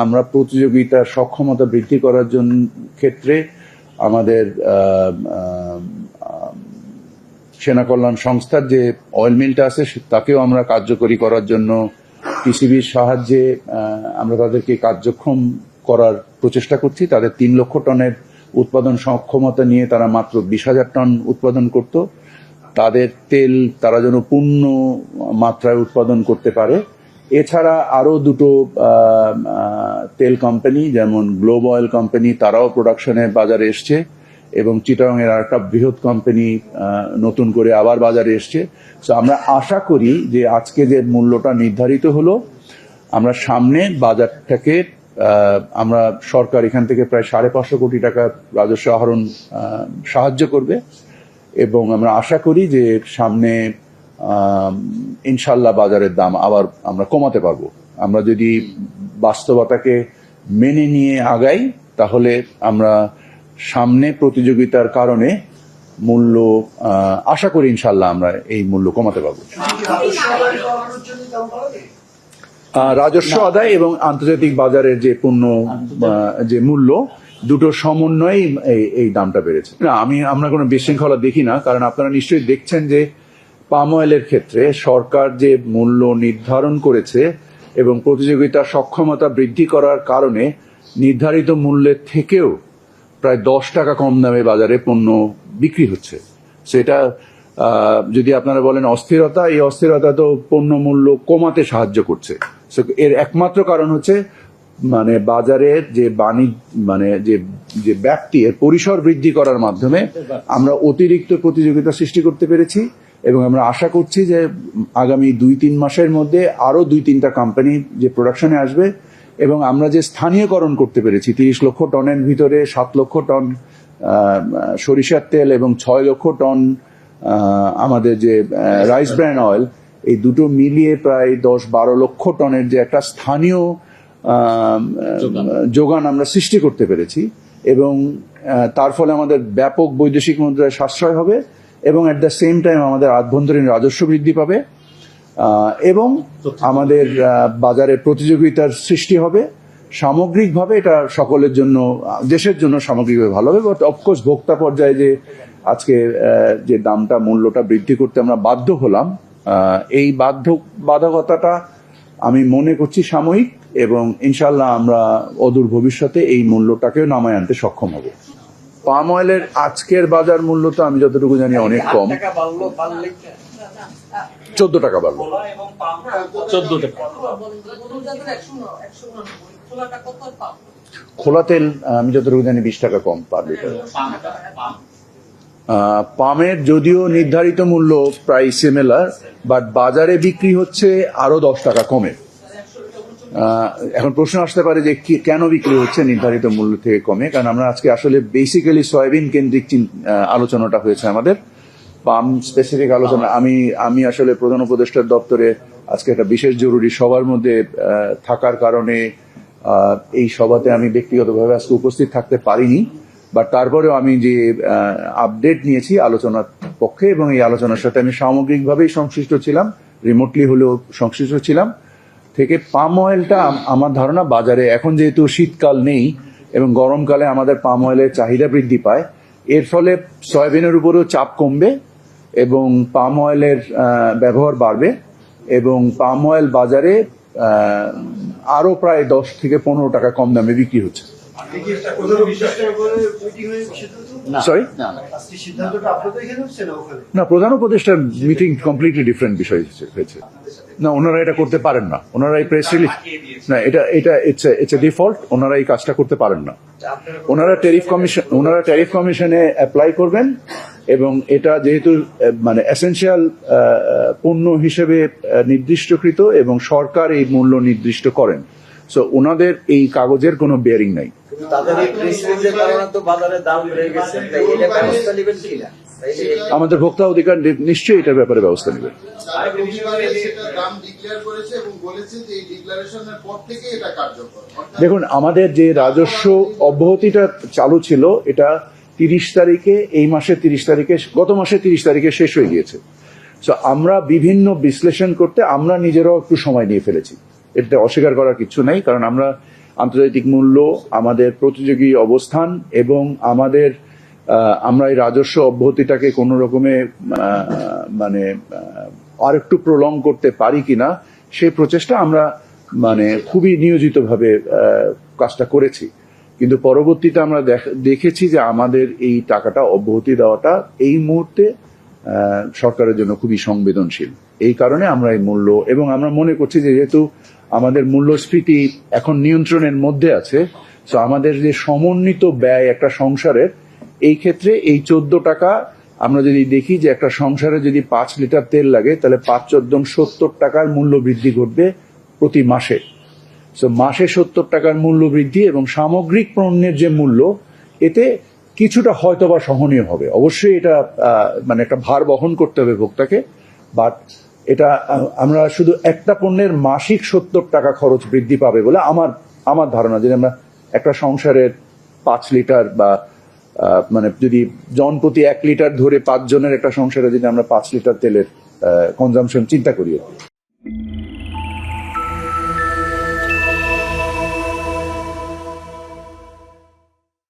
আমরা প্রতিযোগিতার সক্ষমতা বৃদ্ধি করার জন্য ক্ষেত্রে আমাদের সেনা কল্যাণ সংস্থার যে অয়েল মিলটা আছে তাকেও আমরা কার্যকরী করার জন্য পিসিবির সাহায্যে আমরা তাদেরকে কার্যক্ষম করার প্রচেষ্টা করছি। তাদের 3 লক্ষ টনের উৎপাদন সক্ষমতা নিয়ে তারা মাত্র 20,000 টন উৎপাদন করত। তাদের তেল তারা যেন পূর্ণ মাত্রায় উৎপাদন করতে পারে। এছাড়া আরো দুটো তেল কোম্পানি যেমন গ্লোব অয়েল কোম্পানি তারাও প্রোডাকশনের বাজারে এসছে এবং চিটাগং এর আরেকটা বৃহৎ কোম্পানি নতুন করে আবার বাজারে এসছে। তো আমরা আশা করি যে আজকে যে মূল্যটা নির্ধারিত হলো, আমরা সামনে বাজারটাকে আমরা সরকার এখান থেকে প্রায় 550 কোটি টাকা রাজস্ব আহরণ সাহায্য করবে এবং আমরা আশা করি যে সামনে ইনশাল্লাহ বাজারের দাম আবার আমরা কমাতে পারবো। আমরা যদি বাস্তবতাকে মেনে নিয়ে আগাই তাহলে আমরা সামনে প্রতিযোগিতার কারণে মূল্য আশা করি ইনশাল্লাহ আমরা এই মূল্য কমাতে পারবো। রাজস্ব আদায় এবং আন্তর্জাতিক বাজারের যে পণ্য যে মূল্য দুটো সমন্বয়ে এই দামটা বেড়েছে। না, আমরা কোনো বিশৃঙ্খলা দেখি না, কারণ আপনারা নিশ্চয়ই দেখছেন যে পাম অয়েলের ক্ষেত্রে সরকার যে মূল্য নির্ধারণ করেছে এবং প্রতিযোগিতার সক্ষমতা বৃদ্ধি করার কারণে নির্ধারিত মূল্যের থেকেও প্রায় 10 টাকা কম দামে বাজারে পণ্য বিক্রি হচ্ছে। সেটা যদি আপনারা বলেন অস্থিরতা, এই অস্থিরতা তো পণ্য মূল্য কমাতে সাহায্য করছে। এর একমাত্র কারণ হচ্ছে মানে বাজারের যে যে ব্যাপ্তি এর পরিসর বৃদ্ধি করার মাধ্যমে আমরা অতিরিক্ত প্রতিযোগিতা সৃষ্টি করতে পেরেছি এবং আমরা আশা করছি যে আগামী 2-3 মাসের মধ্যে আরো 2-3টা কোম্পানি যে প্রোডাকশনে আসবে এবং আমরা যে স্থানীয়করণ করতে পেরেছি 30 লক্ষ টনের ভিতরে 7 লক্ষ টন সরিষার তেল এবং 6 লক্ষ টন আমাদের যে রাইস ব্র্যান অয়েল, এই দুটো মিলিয়ে প্রায় 10-12 লক্ষ টনের যে একটা স্থানীয় যোগান আমরা সৃষ্টি করতে পেরেছি এবং তার ফলে আমাদের ব্যাপক বৈদেশিক মুদ্রায় সাশ্রয় হবে এবং অ্যাট দ্য সেম টাইম আমাদের আভ্যন্তরীণ রাজস্ব বৃদ্ধি পাবে এবং আমাদের বাজারে প্রতিযোগিতার সৃষ্টি হবে। সামগ্রিকভাবে এটা সকলের জন্য, দেশের জন্য সামগ্রিকভাবে ভালো হবে। বাট অফকোর্স ভোক্তা পর্যায়ে যে আজকে যে দামটা মূল্যটা বৃদ্ধি করতে আমরা বাধ্য হলাম, এই বাধ্যকতাটা আমি মনে করছি সাময়িক এবং ইনশাল্লাহ আমরা অদূর ভবিষ্যতে এই মূল্যটাকেও নামায় আনতে সক্ষম হব। পাম অয়েলের আজকের বাজার মূল্য তো আমি যতটুকু জানি অনেক কম, 14 টাকা বাড়লো। 14 টাকা। খোলা তেল আমি যতটুকু জানি 20 টাকা কম পার লিটার। পামের যদিও নির্ধারিত মূল্য প্রায় সিমিলার, বাট বাজারে বিক্রি হচ্ছে আরো 10 টাকা কমে। এখন প্রশ্ন আসতে পারে যে কেন বিক্রি হচ্ছে নির্ধারিত মূল্য থেকে কমে, কারণ আমরা আজকে আসলে বেসিক্যালি সয়াবিন কেন্দ্রিক আলোচনাটা হয়েছে আমাদের। পাম স্পেসিফিক আলোচনা আমি আসলে প্রধান উপদেষ্টার দপ্তরে আজকে একটা বিশেষ জরুরি সভার মধ্যে থাকার কারণে এই সভাতে আমি ব্যক্তিগতভাবে আজকে উপস্থিত থাকতে পারিনি, বাট তারপরেও আমি যে আপডেট নিয়েছি আলোচনার পক্ষে এবং এই আলোচনার সাথে আমি সামগ্রিকভাবেই সংশ্লিষ্ট ছিলাম, রিমোটলি হলেও সংশ্লিষ্ট ছিলাম থেকে পাম অয়েলটা আমার ধারণা বাজারে এখন যেহেতু শীতকাল নেই এবং গরমকালে আমাদের পাম অয়েলের চাহিদা বৃদ্ধি পায়, এর ফলে সয়াবিনের উপরেও চাপ কমবে এবং পাম অয়েলের ব্যবহার বাড়বে এবং পাম অয়েল বাজারে আরো প্রায় 10 থেকে 15 টাকা কম দামে বিক্রি হচ্ছে। না, প্রধান উপদেষ্টার মিটিং কমপ্লিটলি ডিফারেন্ট বিষয় হয়েছে। না, ওনারা এটা করতে পারেন না। ওনারা এই প্রেস রিলিজ, না, এটা ইটস এ ডিফল্ট। ওনারা এই কাজটা করতে পারেন না। ওনারা ট্যারিফ কমিশনে অ্যাপ্লাই করবেন এবং এটা যেহেতু মানে এসেনশিয়াল পণ্য হিসেবে নির্দিষ্টকৃত এবং সরকার এই মূল্য নির্দিষ্ট করেন, সো ওনাদের এই কাগজের কোনো বেয়ারিং নাই। আমাদের ভোক্তা অধিকার নিশ্চয়ই এটার ব্যাপারে ব্যবস্থা নেবে। দেখুন, আমাদের যে রাজস্ব অব্যাহতিটা চালু ছিল এটা 30 তারিখে, এই মাসের 30 তারিখে, গত মাসের 30 তারিখে শেষ হয়ে গিয়েছে। সো আমরা বিভিন্ন বিশ্লেষণ করতে আমরা নিজেরাও একটু সময় নিয়ে ফেলেছি, এটা অস্বীকার করার কিছু নেই, কারণ আমরা আন্তর্জাতিক মূল্য, আমাদের প্রতিযোগী অবস্থান এবং আমাদের আমরা এই রাজস্ব অব্যাহতিটাকে কোনো রকমে মানে আরেকটু প্রলং করতে পারি কিনা সেই প্রচেষ্টা আমরা মানে খুবই নিয়োজিতভাবে কাজটা করেছি। কিন্তু পরবর্তীতে আমরা দেখেছি যে আমাদের এই টাকাটা অব্যাহতি দেওয়াটা এই মুহূর্তে সরকারের জন্য খুবই সংবেদনশীল। এই কারণে আমরা এই মূল্য, এবং আমরা মনে করছি যে যেহেতু আমাদের মূল্যস্ফীতি এখন নিয়ন্ত্রণের মধ্যে আছে, তো আমাদের যে সমন্বিত ব্যয় একটা সংসারের, এই ক্ষেত্রে এই 14 টাকা আমরা যদি দেখি যে একটা সংসারে যদি 5 লিটার তেল লাগে তাহলে 5×14 70 টাকার মূল্য বৃদ্ধি ঘটবে প্রতি মাসে। তো মাসে 70 টাকার মূল্য বৃদ্ধি এবং সামগ্রিক পণ্যের যে মূল্য, এতে কিছুটা হয়তোবা সহনীয় হবে। অবশ্যই এটা মানে একটা ভার বহন করতে হবে ভোক্তাকে, বাট এটা আমরা শুধু একটা পণ্যের মাসিক 70 টাকা খরচ বৃদ্ধি পাবে বলে আমার ধারণা। যদি আমরা একটা সংসারের 5 লিটার বা মানে যদি জনপ্রতি 1 লিটার ধরে 5 জনের একটা সংসারে যদি আমরা 5 লিটার তেলের কনজাম্পশন চিন্তা করি,